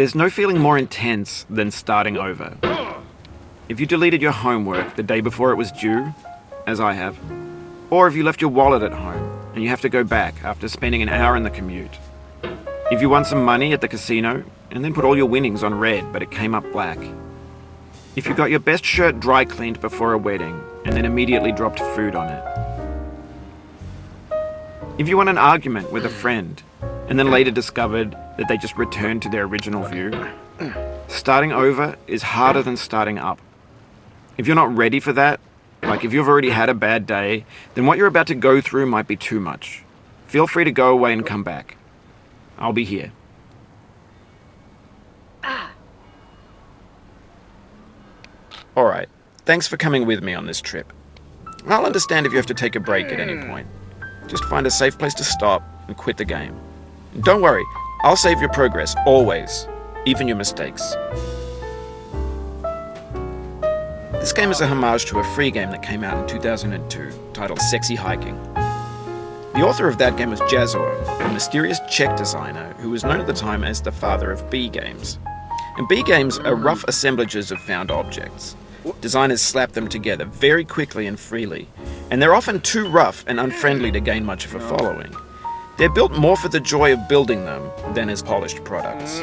There's no feeling more intense than starting over. If you deleted your homework the day before it was due, as I have, or if you left your wallet at home and you have to go back after spending an hour in the commute. If you won some money at the casino and then put all your winnings on red but it came up black. If you got your best shirt dry cleaned before a wedding and then immediately dropped food on it. If you won an argument with a friend and then later discovered that they just returned to their original view. Starting over is harder than starting up. If you're not ready for that, like if you've already had a bad day, then what you're about to go through might be too much. Feel free to go away and come back. I'll be here. Alright, thanks for coming with me on this trip. I'll understand if you have to take a break at any point. Just find a safe place to stop and quit the game. And don't worry, I'll save your progress, always, even your mistakes. This game is a homage to a free game that came out in 2002, titled Sexy Hiking. The author of that game was Jazor, a mysterious Czech designer who was known at the time as the father of B games. And B games are rough assemblages of found objects. Designers slap them together very quickly and freely, and they're often too rough and unfriendly to gain much of a following. They're built more for the joy of building them than as polished products.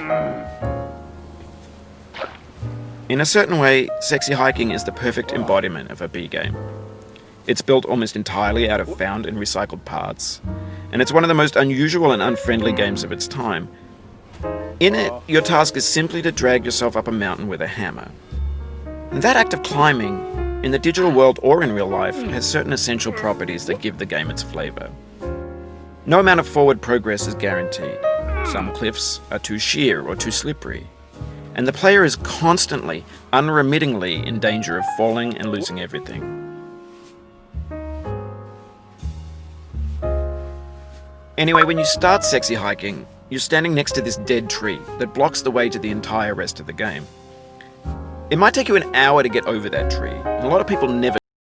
In a certain way, Sexy Hiking is the perfect embodiment of a B game. It's built almost entirely out of found and recycled parts, and it's one of the most unusual and unfriendly games of its time. In it, your task is simply to drag yourself up a mountain with a hammer. And that act of climbing, in the digital world or in real life, has certain essential properties that give the game its flavor. No amount of forward progress is guaranteed. Some cliffs are too sheer or too slippery. And the player is constantly, unremittingly in danger of falling and losing everything. Anyway, when you start Sexy Hiking, you're standing next to this dead tree that blocks the way to the entire rest of the game. It might take you an hour to get over that tree, and a lot of people never